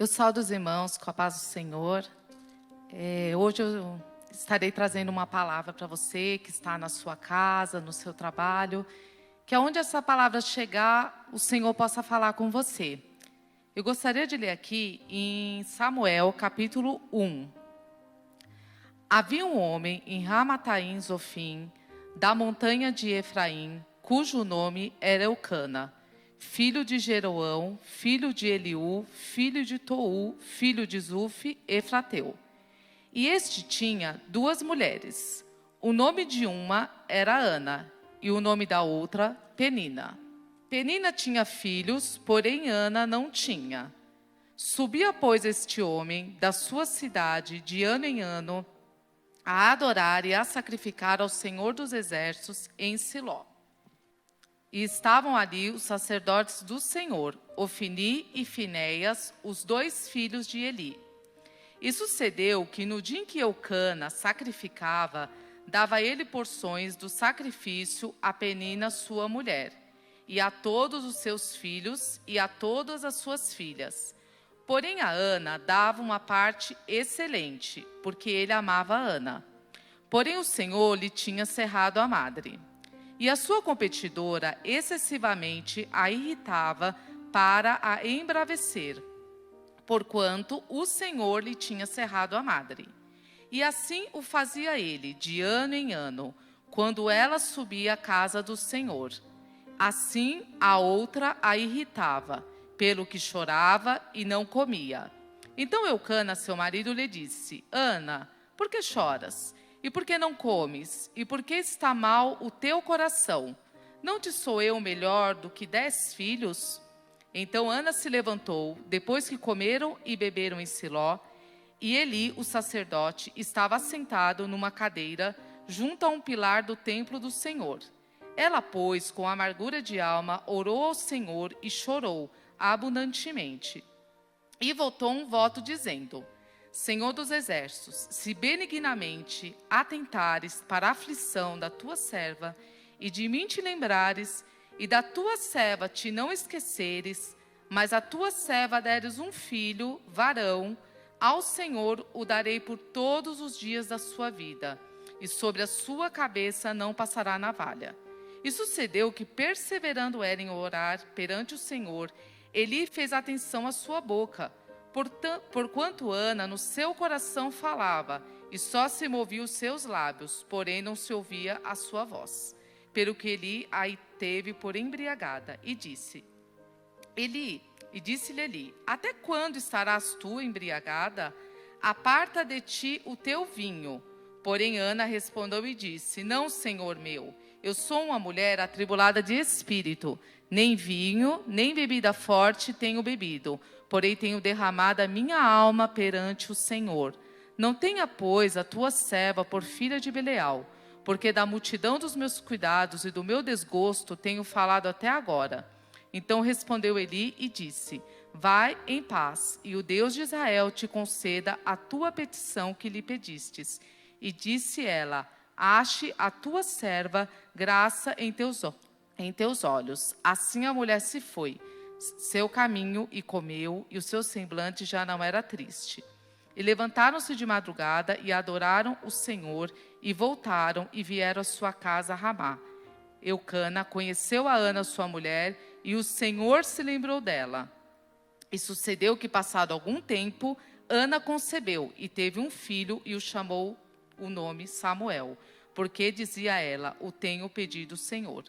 Eu saúdo os irmãos com a paz do Senhor. Hoje eu estarei trazendo uma palavra para você que está na sua casa, no seu trabalho, que aonde essa palavra chegar, o Senhor possa falar com você. Eu gostaria de ler aqui em Samuel, capítulo 1. Havia um homem em Ramataim Zofim, da montanha de Efraim, cujo nome era Eucana, filho de Jeroão, filho de Eliú, filho de Tou, filho de Zuf, Efrateu. E este tinha 2 mulheres. O nome de uma era Ana, e o nome da outra, Penina. Penina tinha filhos, porém Ana não tinha. Subia, pois, este homem da sua cidade, de ano em ano, a adorar e a sacrificar ao Senhor dos Exércitos em Siló. E estavam ali os sacerdotes do Senhor, Ofni e Finéias, os 2 filhos de Eli. E sucedeu que no dia em que Eucana sacrificava, dava ele porções do sacrifício a Penina, sua mulher, e a todos os seus filhos e a todas as suas filhas. Porém a Ana dava uma parte excelente, porque ele amava a Ana. Porém o Senhor lhe tinha cerrado a madre. E a sua competidora excessivamente a irritava para a embravecer, porquanto o Senhor lhe tinha cerrado a madre. E assim o fazia ele, de ano em ano, quando ela subia à casa do Senhor. Assim a outra a irritava, pelo que chorava e não comia. Então Eucana, seu marido, lhe disse: Ana, por que choras? E por que não comes? E por que está mal o teu coração? Não te sou eu melhor do que 10 filhos? Então Ana se levantou, depois que comeram e beberam em Siló, e Eli, o sacerdote, estava assentado numa cadeira, junto a um pilar do templo do Senhor. Ela, pois, com amargura de alma, orou ao Senhor e chorou abundantemente. E votou um voto dizendo: Senhor dos Exércitos, se benignamente atentares para a aflição da tua serva, e de mim te lembrares, e da tua serva te não esqueceres, mas a tua serva deres um filho, varão, ao Senhor o darei por todos os dias da sua vida, e sobre a sua cabeça não passará navalha. E sucedeu que, perseverando ela em orar perante o Senhor, Eli fez atenção à sua boca, porquanto Ana no seu coração falava, e só se moviam os seus lábios, porém não se ouvia a sua voz. Pelo que Eli a teve por embriagada, e disse-lhe Eli, até quando estarás tu embriagada? Aparta de ti o teu vinho. Porém Ana respondeu e disse: Não, Senhor meu, eu sou uma mulher atribulada de espírito, nem vinho, nem bebida forte tenho bebido, porém tenho derramado a minha alma perante o Senhor. Não tenha, pois, a tua serva por filha de Belial, porque da multidão dos meus cuidados e do meu desgosto tenho falado até agora. Então respondeu Eli e disse: Vai em paz, e o Deus de Israel te conceda a tua petição que lhe pedistes. E disse ela: Ache a tua serva graça em teus olhos. Assim a mulher se foi, seu caminho, e comeu, e o seu semblante já não era triste. E levantaram-se de madrugada e adoraram o Senhor, e voltaram e vieram à sua casa a Ramá. Eucana conheceu a Ana, sua mulher, e o Senhor se lembrou dela. E sucedeu que, passado algum tempo, Ana concebeu e teve um filho, e o chamou o nome Samuel, porque dizia ela: O tenho pedido o Senhor.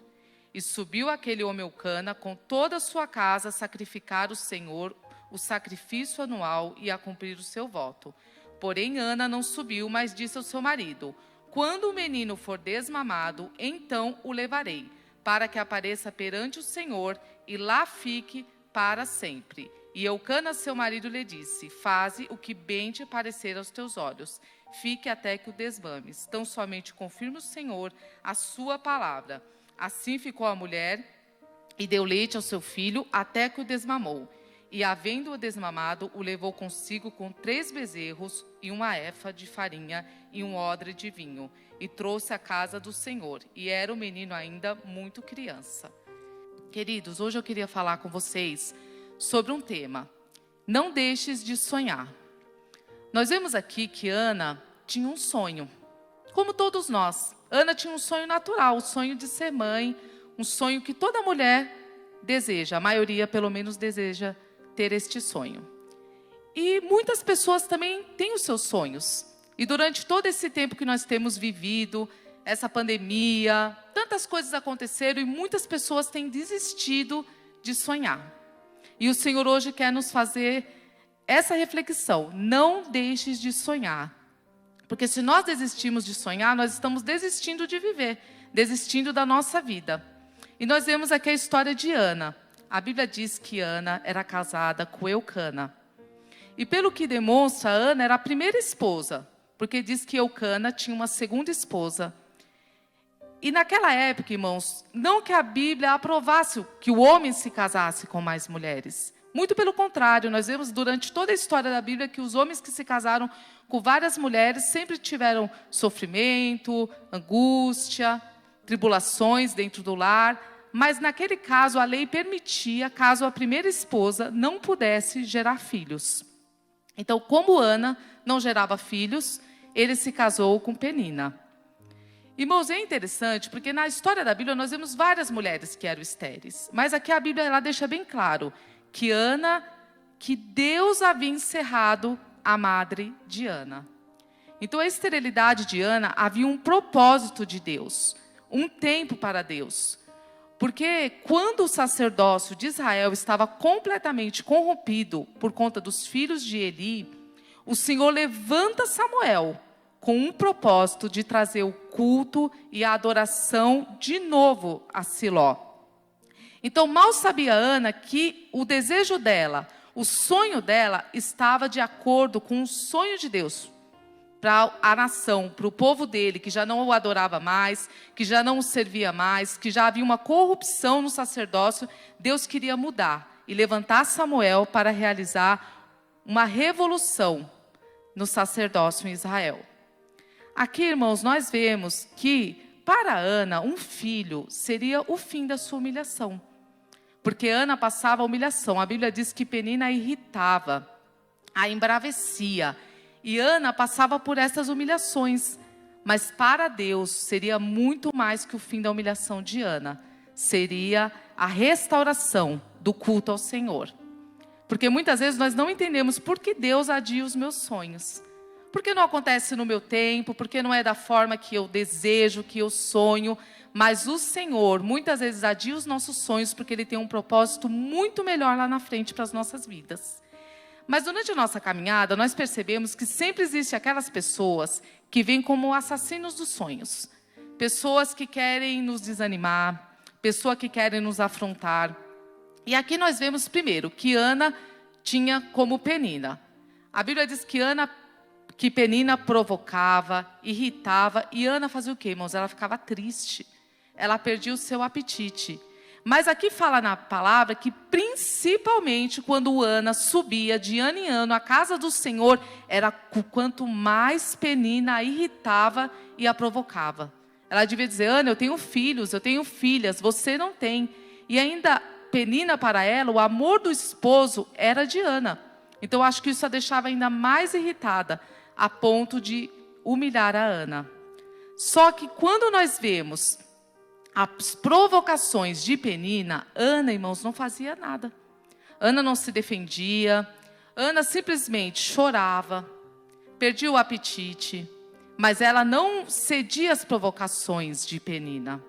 E subiu aquele homem Eucana com toda a sua casa a sacrificar ao Senhor o sacrifício anual e a cumprir o seu voto. Porém Ana não subiu, mas disse ao seu marido: Quando o menino for desmamado, então o levarei, para que apareça perante o Senhor e lá fique para sempre. E Eucana, seu marido, lhe disse: Faze o que bem te parecer aos teus olhos, fique até que o desmames. Tão somente confirme o Senhor a sua palavra. Assim ficou a mulher e deu leite ao seu filho até que o desmamou. E, havendo-o desmamado, o levou consigo com 3 bezerros e uma efa de farinha e um odre de vinho, e trouxe à casa do Senhor. E era o menino ainda muito criança. Queridos, hoje eu queria falar com vocês sobre um tema não deixes de sonhar. Nós vemos aqui que Ana tinha um sonho, como todos nós. Ana tinha um sonho natural, o sonho de ser mãe, um sonho que toda mulher deseja, a maioria pelo menos deseja ter este sonho. E muitas pessoas também têm os seus sonhos. E durante todo esse tempo que nós temos vivido, essa pandemia, tantas coisas aconteceram e muitas pessoas têm desistido de sonhar. E o Senhor hoje quer nos fazer essa reflexão: não deixes de sonhar. Porque se nós desistimos de sonhar, nós estamos desistindo de viver, desistindo da nossa vida. E nós vemos aqui a história de Ana. A Bíblia diz que Ana era casada com Eucana. E pelo que demonstra, Ana era a primeira esposa, porque diz que Eucana tinha uma segunda esposa. E naquela época, irmãos, não que a Bíblia aprovasse que o homem se casasse com mais mulheres. Muito pelo contrário, nós vemos durante toda a história da Bíblia que os homens que se casaram com várias mulheres sempre tiveram sofrimento, angústia, tribulações dentro do lar. Mas naquele caso a lei permitia, caso a primeira esposa não pudesse gerar filhos. Então, como Ana não gerava filhos, ele se casou com Penina. Irmãos, é interessante porque na história da Bíblia nós vemos várias mulheres que eram estéreis. Mas aqui a Bíblia ela deixa bem claro que que Deus havia encerrado a madre de Ana. Então a esterilidade de Ana havia um propósito de Deus, um tempo para Deus. Porque quando o sacerdócio de Israel estava completamente corrompido por conta dos filhos de Eli, o Senhor levanta Samuel com um propósito de trazer o culto e a adoração de novo a Siló. Então mal sabia Ana que o desejo dela, o sonho dela estava de acordo com o sonho de Deus para a nação, para o povo dele, que já não o adorava mais, que já não o servia mais, que já havia uma corrupção no sacerdócio. Deus queria mudar e levantar Samuel para realizar uma revolução no sacerdócio em Israel. Aqui, irmãos, nós vemos que para Ana, um filho seria o fim da sua humilhação. Porque Ana passava a humilhação. A Bíblia diz que Penina a irritava, a embravecia. E Ana passava por essas humilhações. Mas para Deus seria muito mais que o fim da humilhação de Ana. Seria a restauração do culto ao Senhor. Porque muitas vezes nós não entendemos por que Deus adia os meus sonhos. Por que não acontece no meu tempo? Por que não é da forma que eu desejo, que eu sonho? Mas o Senhor muitas vezes adia os nossos sonhos porque Ele tem um propósito muito melhor lá na frente para as nossas vidas. Mas durante a nossa caminhada, nós percebemos que sempre existem aquelas pessoas que vêm como assassinos dos sonhos. Pessoas que querem nos desanimar, pessoas que querem nos afrontar. E aqui nós vemos primeiro que Ana tinha como Penina. A Bíblia diz que Penina provocava, irritava, e Ana fazia o quê, irmãos? Ela ficava triste, ela perdia o seu apetite. Mas aqui fala na palavra que principalmente quando Ana subia de ano em ano à casa do Senhor, era quanto mais Penina a irritava e a provocava. Ela devia dizer: Ana, eu tenho filhos, eu tenho filhas, você não tem. E ainda Penina para ela, o amor do esposo era de Ana. Então acho que isso a deixava ainda mais irritada, a ponto de humilhar a Ana. Só que quando nós vemos as provocações de Penina, Ana, irmãos, não fazia nada. Ana não se defendia, Ana simplesmente chorava, perdia o apetite, mas ela não cedia às provocações de Penina.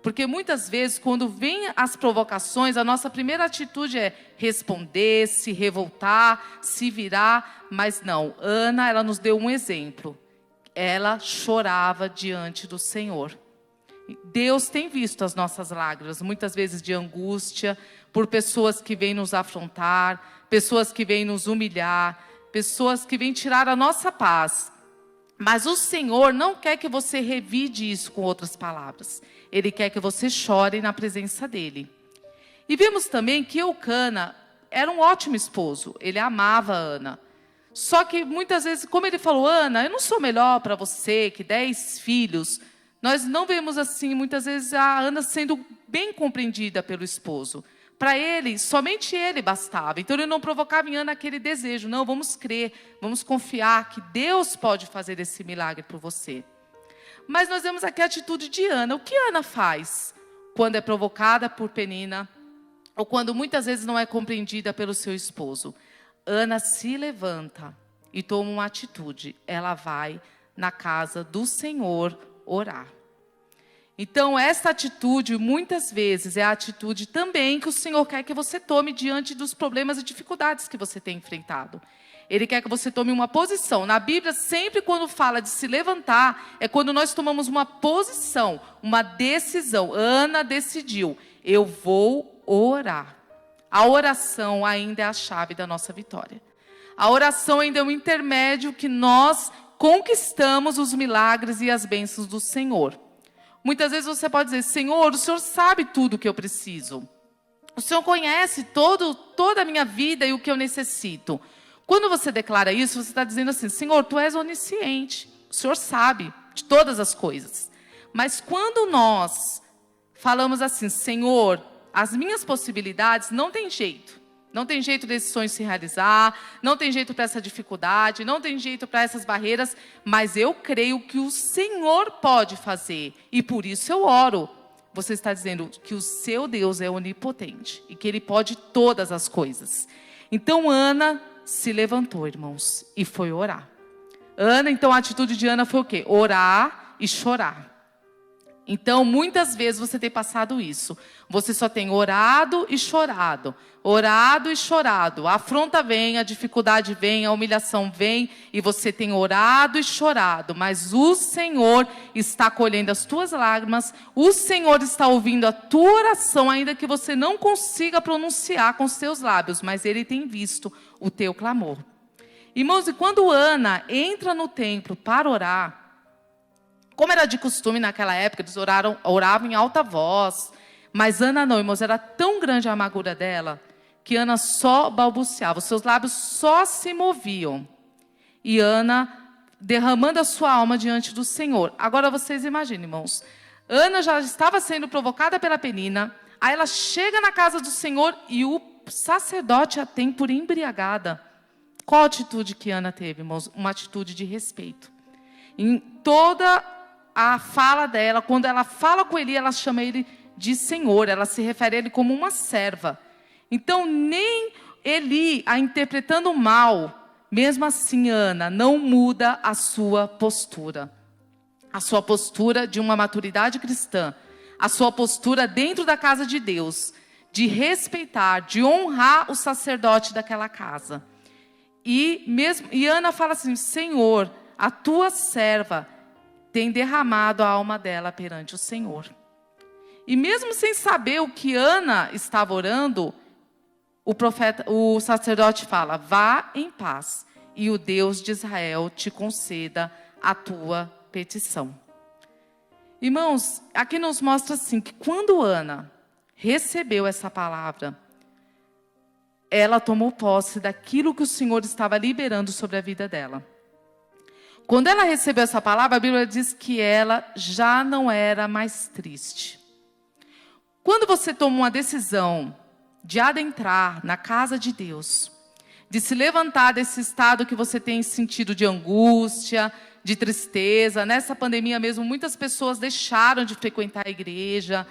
Porque muitas vezes, quando vêm as provocações, a nossa primeira atitude é responder, se revoltar, se virar. Mas não, Ana, ela nos deu um exemplo. Ela chorava diante do Senhor. Deus tem visto as nossas lágrimas, muitas vezes de angústia, por pessoas que vêm nos afrontar, pessoas que vêm nos humilhar, pessoas que vêm tirar a nossa paz. Mas o Senhor não quer que você revide isso com outras palavras. Ele quer que você chore na presença dEle. E vemos também que Eucana era um ótimo esposo. Ele amava Ana. Só que muitas vezes, como ele falou: Ana, eu não sou melhor para você que 10 filhos. Nós não vemos assim, muitas vezes, a Ana sendo bem compreendida pelo esposo. para ele, somente ele bastava. Então ele não provocava em Ana aquele desejo. Não, vamos crer, vamos confiar que Deus pode fazer esse milagre por você. Mas nós vemos aqui a atitude de Ana. O que Ana faz quando é provocada por Penina, ou quando muitas vezes não é compreendida pelo seu esposo? Ana se levanta e toma uma atitude. Ela vai na casa do Senhor orar. Então, essa atitude, muitas vezes, é a atitude também que o Senhor quer que você tome diante dos problemas e dificuldades que você tem enfrentado. Ele quer que você tome uma posição. Na Bíblia, sempre quando fala de se levantar, é quando nós tomamos uma posição, uma decisão. Ana decidiu, eu vou orar. A oração ainda é a chave da nossa vitória. A oração ainda é um intermédio que nós conquistamos os milagres e as bênçãos do Senhor. Muitas vezes você pode dizer, Senhor, o Senhor sabe tudo o que eu preciso. O Senhor conhece toda a minha vida e o que eu necessito. Quando você declara isso, você está dizendo assim, Senhor, Tu és onisciente. O Senhor sabe de todas as coisas. Mas quando nós falamos assim, Senhor, as minhas possibilidades não tem jeito. Não tem jeito desse sonho se realizar, não tem jeito para essa dificuldade, não tem jeito para essas barreiras, mas eu creio que o Senhor pode fazer, e por isso eu oro. Você está dizendo que o seu Deus é onipotente, e que Ele pode todas as coisas. Então Ana se levantou, irmãos, e foi orar. Então a atitude de Ana foi o quê? Orar e chorar. Então, muitas vezes você tem passado isso. Você só tem orado e chorado. Orado e chorado. A afronta vem, a dificuldade vem, a humilhação vem. E você tem orado e chorado. Mas o Senhor está colhendo as tuas lágrimas. O Senhor está ouvindo a tua oração, ainda que você não consiga pronunciar com os teus lábios. Mas Ele tem visto o teu clamor. Irmãos, e quando Ana entra no templo para orar, como era de costume naquela época, eles oravam em alta voz. Mas Ana não, irmãos, era tão grande a amargura dela, que Ana só balbuciava, os seus lábios só se moviam. E Ana derramando a sua alma diante do Senhor. Agora vocês imaginem, irmãos, Ana já estava sendo provocada pela Penina, aí ela chega na casa do Senhor e o sacerdote a tem por embriagada. Qual a atitude que Ana teve, irmãos? Uma atitude de respeito. Em toda a fala dela, quando ela fala com Eli, ela chama ele de Senhor, ela se refere a ele como uma serva. Então, nem Eli a interpretando mal, mesmo assim, Ana não muda a sua postura. A sua postura de uma maturidade cristã, a sua postura dentro da casa de Deus, de respeitar, de honrar o sacerdote daquela casa. E Ana fala assim, Senhor, a tua serva tem derramado a alma dela perante o Senhor. E mesmo sem saber o que Ana estava orando, o sacerdote fala, vá em paz, e o Deus de Israel te conceda a tua petição. Irmãos, aqui nos mostra assim, que quando Ana recebeu essa palavra, ela tomou posse daquilo que o Senhor estava liberando sobre a vida dela. Quando ela recebeu essa palavra, a Bíblia diz que ela já não era mais triste. Quando você toma uma decisão de adentrar na casa de Deus, de se levantar desse estado que você tem sentido de angústia, de tristeza, nessa pandemia mesmo, muitas pessoas deixaram de frequentar a igreja,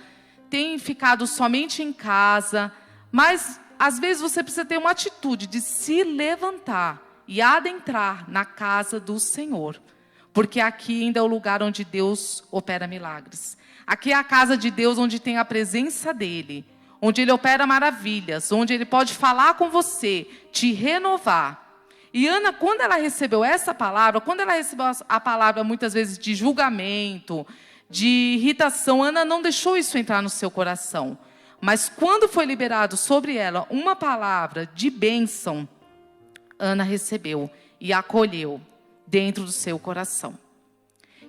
têm ficado somente em casa, mas às vezes você precisa ter uma atitude de se levantar e adentrar na casa do Senhor. Porque aqui ainda é o lugar onde Deus opera milagres. Aqui é a casa de Deus onde tem a presença dEle. Onde Ele opera maravilhas. Onde Ele pode falar com você, te renovar. E Ana, quando ela recebeu essa palavra, quando ela recebeu a palavra muitas vezes de julgamento, de irritação, Ana não deixou isso entrar no seu coração. Mas quando foi liberado sobre ela uma palavra de bênção, Ana recebeu e acolheu dentro do seu coração.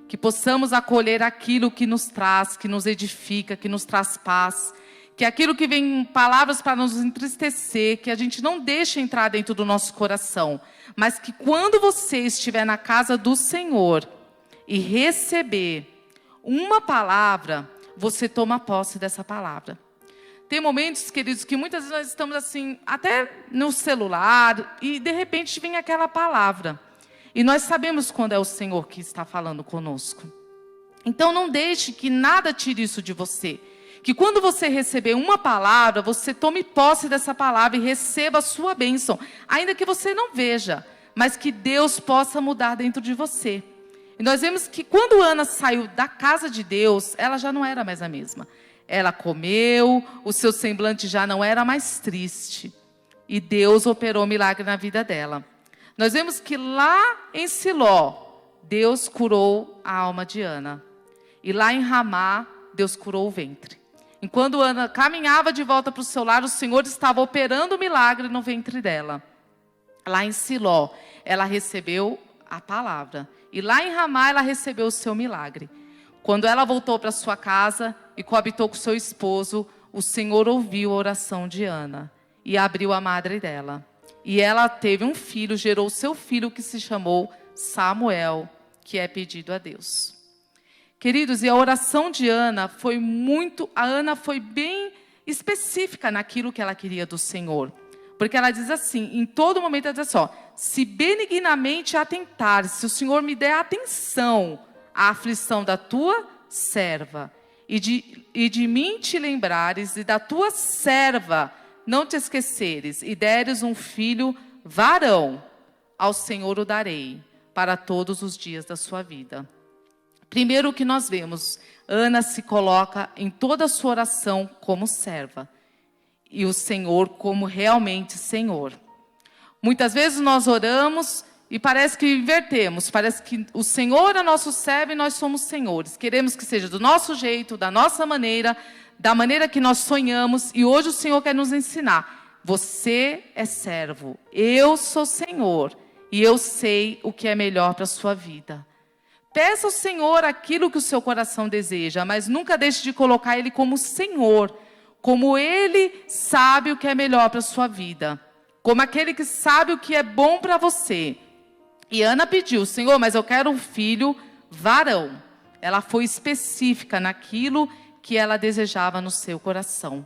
Que possamos acolher aquilo que nos traz, que nos edifica, que nos traz paz. Que aquilo que vem palavras para nos entristecer, que a gente não deixe entrar dentro do nosso coração. Mas que quando você estiver na casa do Senhor e receber uma palavra, você toma posse dessa palavra. Tem momentos, queridos, que muitas vezes nós estamos assim, até no celular, e de repente vem aquela palavra. E nós sabemos quando é o Senhor que está falando conosco. Então não deixe que nada tire isso de você. Que quando você receber uma palavra, você tome posse dessa palavra e receba a sua bênção. Ainda que você não veja, mas que Deus possa mudar dentro de você. E nós vemos que quando Ana saiu da casa de Deus, ela já não era mais a mesma. Ela comeu, o seu semblante já não era mais triste. E Deus operou milagre na vida dela. Nós vemos que lá em Siló, Deus curou a alma de Ana. E lá em Ramá, Deus curou o ventre. Enquanto Ana caminhava de volta para o seu lar, o Senhor estava operando o milagre no ventre dela. Lá em Siló, ela recebeu a palavra. E lá em Ramá, ela recebeu o seu milagre. Quando ela voltou para sua casa e coabitou com seu esposo, o Senhor ouviu a oração de Ana e abriu a madre dela. E ela teve um filho, gerou seu filho que se chamou Samuel, que é pedido a Deus. Queridos, e a oração de Ana foi a Ana foi bem específica naquilo que ela queria do Senhor. Porque ela diz assim, em todo momento ela diz assim, ó, se benignamente atentar, se o Senhor me der atenção à aflição da tua serva, e de mim te lembrares, e da tua serva não te esqueceres, e deres um filho varão, ao Senhor o darei, para todos os dias da sua vida. Primeiro o que nós vemos, Ana se coloca em toda a sua oração como serva. E o Senhor como realmente Senhor. Muitas vezes nós oramos e parece que invertemos. Parece que o Senhor é nosso servo e nós somos senhores. Queremos que seja do nosso jeito, da nossa maneira, da maneira que nós sonhamos. E hoje o Senhor quer nos ensinar. Você é servo, eu sou Senhor. E eu sei o que é melhor para a sua vida. Peça ao Senhor aquilo que o seu coração deseja, mas nunca deixe de colocar Ele como Senhor, como Ele sabe o que é melhor para a sua vida, como aquele que sabe o que é bom para você. E Ana pediu, Senhor, mas eu quero um filho varão. Ela foi específica naquilo que ela desejava no seu coração.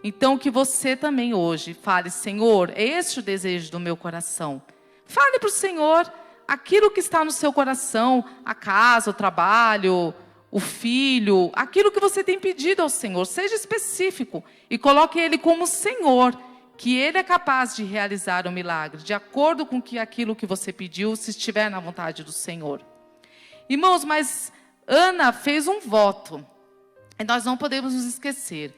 Então que você também hoje fale, Senhor, é este o desejo do meu coração. Fale para o Senhor aquilo que está no seu coração, a casa, o trabalho, o filho, aquilo que você tem pedido ao Senhor. Seja específico e coloque Ele como Senhor, que Ele é capaz de realizar o milagre, de acordo com aquilo que você pediu, se estiver na vontade do Senhor. Irmãos, mas Ana fez um voto, e nós não podemos nos esquecer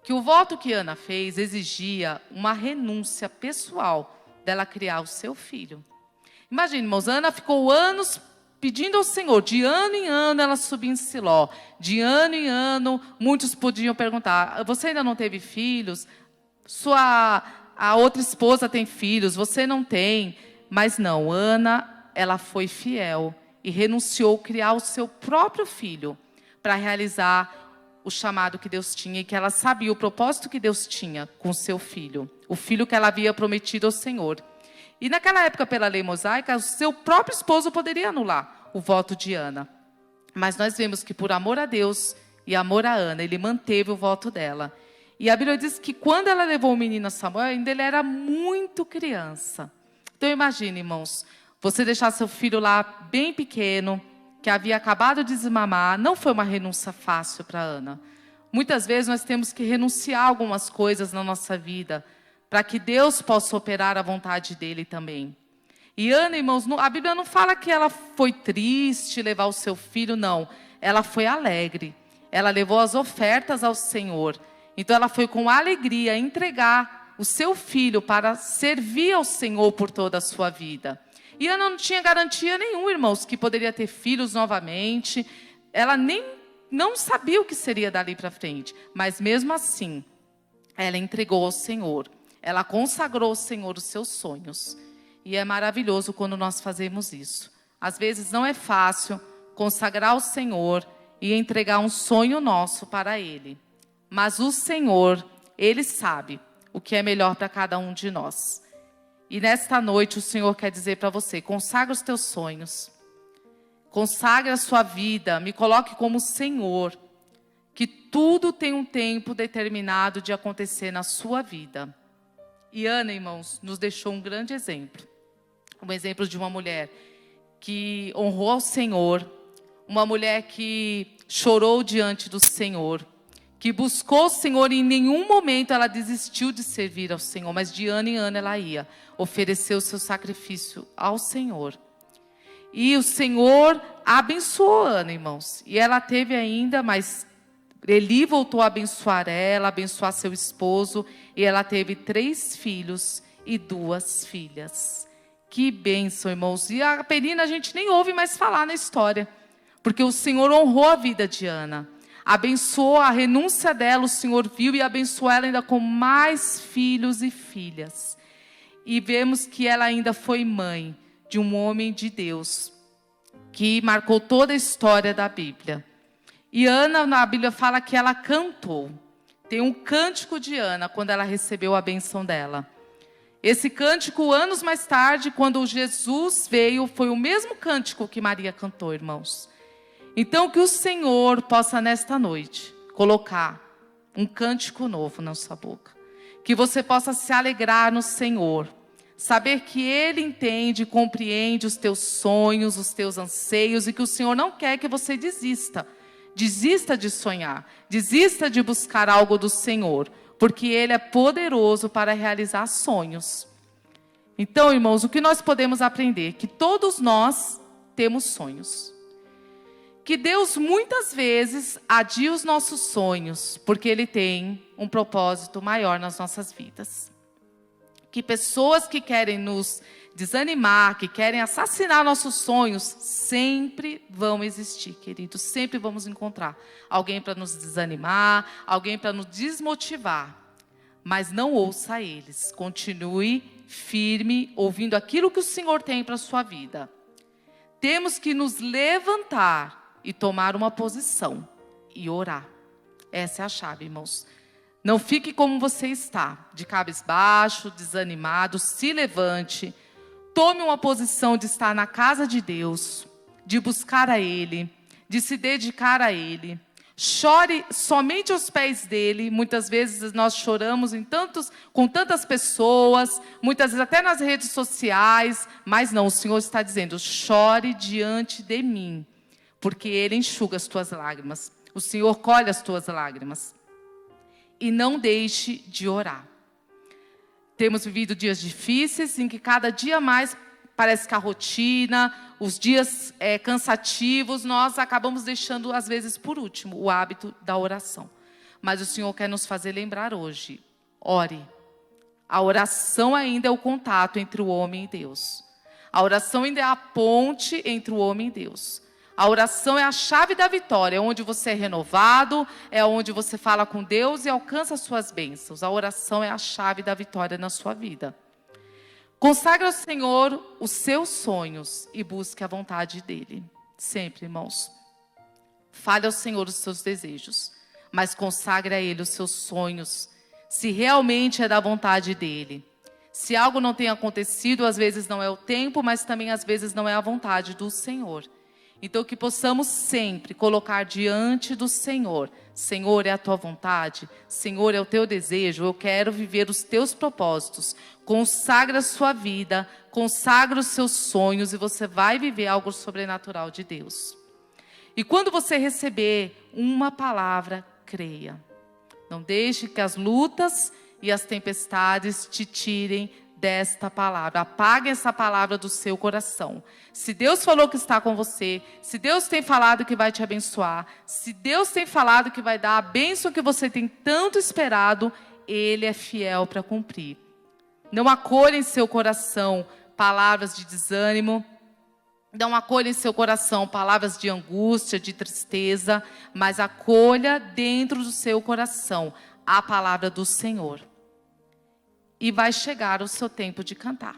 que o voto que Ana fez exigia uma renúncia pessoal dela criar o seu filho. Imagine, irmãos, Ana ficou anos pedindo ao Senhor, de ano em ano ela subia em Siló, de ano em ano, muitos podiam perguntar, você ainda não teve filhos? A outra esposa tem filhos, você não tem? Mas não, Ana, ela foi fiel e renunciou a criar o seu próprio filho para realizar o chamado que Deus tinha e que ela sabia o propósito que Deus tinha com o seu filho, o filho que ela havia prometido ao Senhor. E naquela época, pela lei mosaica, o seu próprio esposo poderia anular o voto de Ana. Mas nós vemos que por amor a Deus e amor a Ana, ele manteve o voto dela. E a Bíblia diz que quando ela levou o menino a Samuel, ainda ele era muito criança. Então imagine, irmãos, você deixar seu filho lá bem pequeno, que havia acabado de desmamar, não foi uma renúncia fácil para Ana. Muitas vezes nós temos que renunciar a algumas coisas na nossa vida, para que Deus possa operar a vontade dele também. E Ana, irmãos, a Bíblia não fala que ela foi triste levar o seu filho, não. Ela foi alegre. Ela levou as ofertas ao Senhor. Então ela foi com alegria entregar o seu filho para servir ao Senhor por toda a sua vida. E Ana não tinha garantia nenhuma, irmãos, que poderia ter filhos novamente. Ela não sabia o que seria dali para frente. Mas mesmo assim, ela entregou ao Senhor. Ela consagrou ao Senhor os seus sonhos. E é maravilhoso quando nós fazemos isso. Às vezes não é fácil consagrar ao Senhor e entregar um sonho nosso para Ele. Mas o Senhor, Ele sabe o que é melhor para cada um de nós. E nesta noite o Senhor quer dizer para você, consagra os teus sonhos. Consagre a sua vida, me coloque como Senhor. que tudo tem um tempo determinado de acontecer na sua vida. E Ana, irmãos, nos deixou um grande exemplo. Um exemplo de uma mulher que honrou ao Senhor, uma mulher que chorou diante do Senhor, que buscou o Senhor e em nenhum momento ela desistiu de servir ao Senhor, mas de ano em ano ela ia oferecer o seu sacrifício ao Senhor. E o Senhor abençoou Ana, irmãos. E ela teve ainda, mas Eli voltou a abençoar ela, abençoar seu esposo, e ela teve 3 filhos e 2 filhas. Que bênção, irmãos. E a Penina a gente nem ouve mais falar na história, porque o Senhor honrou a vida de Ana. Abençoou a renúncia dela, o Senhor viu e abençoou ela ainda com mais filhos e filhas. E vemos que ela ainda foi mãe de um homem de Deus, que marcou toda a história da Bíblia. E Ana, na Bíblia, fala que ela cantou. Tem um cântico de Ana, quando ela recebeu a bênção dela. Esse cântico, anos mais tarde, quando Jesus veio, foi o mesmo cântico que Maria cantou, irmãos. Então, que o Senhor possa, nesta noite, colocar um cântico novo na sua boca. Que você possa se alegrar no Senhor. Saber que Ele entende e compreende os teus sonhos, os teus anseios, e que o Senhor não quer que você desista. Desista de sonhar, desista de buscar algo do Senhor, porque Ele é poderoso para realizar sonhos. Então, irmãos, o que nós podemos aprender? Que todos nós temos sonhos. Que Deus muitas vezes adia os nossos sonhos, porque Ele tem um propósito maior nas nossas vidas. Que pessoas que querem nos desanimar, que querem assassinar nossos sonhos, sempre vão existir, queridos. Sempre vamos encontrar alguém para nos desanimar, alguém para nos desmotivar. Mas não ouça eles. Continue firme, ouvindo aquilo que o Senhor tem para a sua vida. Temos que nos levantar e tomar uma posição e orar. Essa é a chave, irmãos. Não fique como você está, de cabisbaixo, desanimado. Se levante, tome uma posição de estar na casa de Deus, de buscar a Ele, de se dedicar a Ele. Chore somente aos pés dEle. Muitas vezes nós choramos com tantas pessoas, muitas vezes até nas redes sociais, mas não, o Senhor está dizendo, chore diante de mim, porque Ele enxuga as tuas lágrimas. O Senhor colhe as tuas lágrimas. E não deixe de orar. Temos vivido dias difíceis, em que cada dia mais parece que a rotina, os dias cansativos, nós acabamos deixando, às vezes, por último, o hábito da oração. Mas o Senhor quer nos fazer lembrar hoje, ore. A oração ainda é o contato entre o homem e Deus. A oração ainda é a ponte entre o homem e Deus. A oração é a chave da vitória, é onde você é renovado, é onde você fala com Deus e alcança as suas bênçãos. A oração é a chave da vitória na sua vida. Consagre ao Senhor os seus sonhos e busque a vontade dEle. Sempre, irmãos. Fale ao Senhor os seus desejos, mas consagre a Ele os seus sonhos, se realmente é da vontade dEle. Se algo não tem acontecido, às vezes não é o tempo, mas também às vezes não é a vontade do Senhor. Então, que possamos sempre colocar diante do Senhor. Senhor, é a tua vontade. Senhor, é o teu desejo. Eu quero viver os teus propósitos. Consagra a sua vida, consagra os seus sonhos e você vai viver algo sobrenatural de Deus. E quando você receber uma palavra, creia. Não deixe que as lutas e as tempestades te tirem desta palavra. Apague essa palavra do seu coração. Se Deus falou que está com você, se Deus tem falado que vai te abençoar, se Deus tem falado que vai dar a bênção que você tem tanto esperado, Ele é fiel para cumprir. Não acolha em seu coração palavras de desânimo, não acolha em seu coração palavras de angústia, de tristeza, mas acolha dentro do seu coração a palavra do Senhor. E vai chegar o seu tempo de cantar.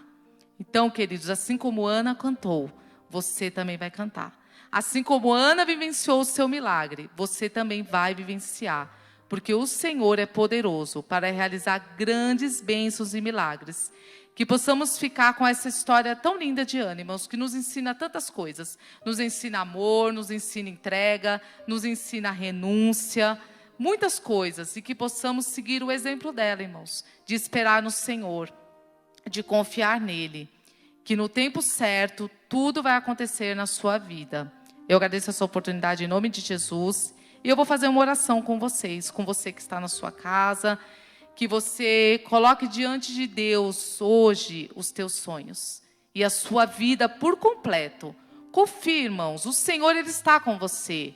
Então, queridos, assim como Ana cantou, você também vai cantar. Assim como Ana vivenciou o seu milagre, você também vai vivenciar. porque o Senhor é poderoso para realizar grandes bênçãos e milagres. Que possamos ficar com essa história tão linda de Ana, irmãos, que nos ensina tantas coisas. Nos ensina amor, nos ensina entrega, nos ensina renúncia, muitas coisas. E que possamos seguir o exemplo dela, irmãos, de esperar no Senhor, de confiar nele. Que no tempo certo, tudo vai acontecer na sua vida. Eu agradeço essa oportunidade em nome de Jesus. E eu vou fazer uma oração com vocês, com você que está na sua casa. Que você coloque diante de Deus hoje os teus sonhos e a sua vida por completo. Confia, irmãos, o Senhor ele está com você.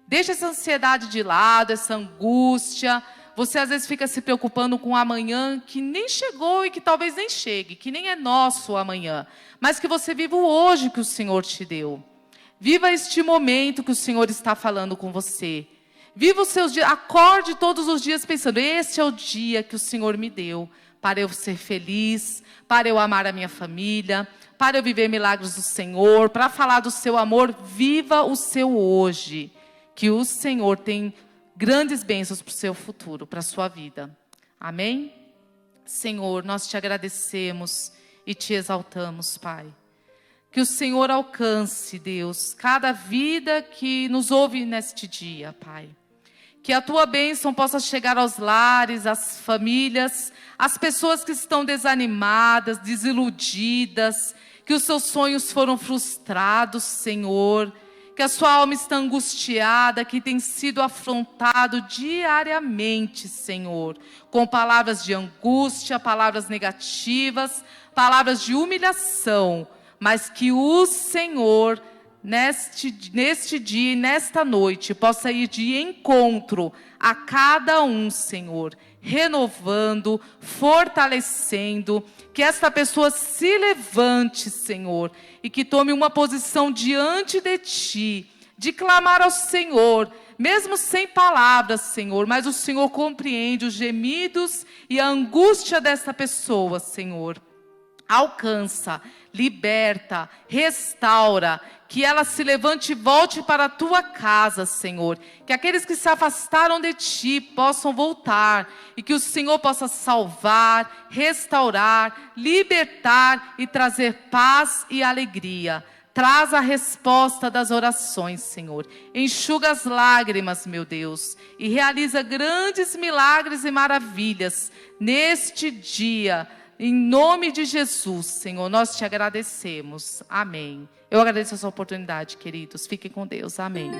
Deixa essa ansiedade de lado, essa angústia. Você às vezes fica se preocupando com o amanhã que nem chegou e que talvez nem chegue, que nem é nosso o amanhã. Mas que você viva o hoje que o Senhor te deu. Viva este momento que o Senhor está falando com você. Viva os seus dias, acorde todos os dias pensando, este é o dia que o Senhor me deu para eu ser feliz, para eu amar a minha família, para eu viver milagres do Senhor, para falar do seu amor. Viva o seu hoje, que o Senhor tem grandes bênçãos para o seu futuro, para a sua vida. Amém? Senhor, nós te agradecemos e te exaltamos, Pai. Que o Senhor alcance, Deus, cada vida que nos ouve neste dia, Pai. Que a tua bênção possa chegar aos lares, às famílias, às pessoas que estão desanimadas, desiludidas, que os seus sonhos foram frustrados, Senhor, que a sua alma está angustiada, que tem sido afrontado diariamente, Senhor, com palavras de angústia, palavras negativas, palavras de humilhação, mas que o Senhor neste dia e nesta noite, possa ir de encontro a cada um, Senhor, renovando, fortalecendo, que esta pessoa se levante, Senhor, e que tome uma posição diante de Ti, de clamar ao Senhor, mesmo sem palavras, Senhor, mas o Senhor compreende os gemidos e a angústia desta pessoa, Senhor. Alcança, liberta, restaura, que ela se levante e volte para a tua casa, Senhor. Que aqueles que se afastaram de ti possam voltar e que o Senhor possa salvar, restaurar, libertar e trazer paz e alegria. Traz a resposta das orações, Senhor. Enxuga as lágrimas, meu Deus, e realiza grandes milagres e maravilhas neste dia. Em nome de Jesus, Senhor, nós te agradecemos. Amém. Eu agradeço essa oportunidade, queridos. Fiquem com Deus. Amém.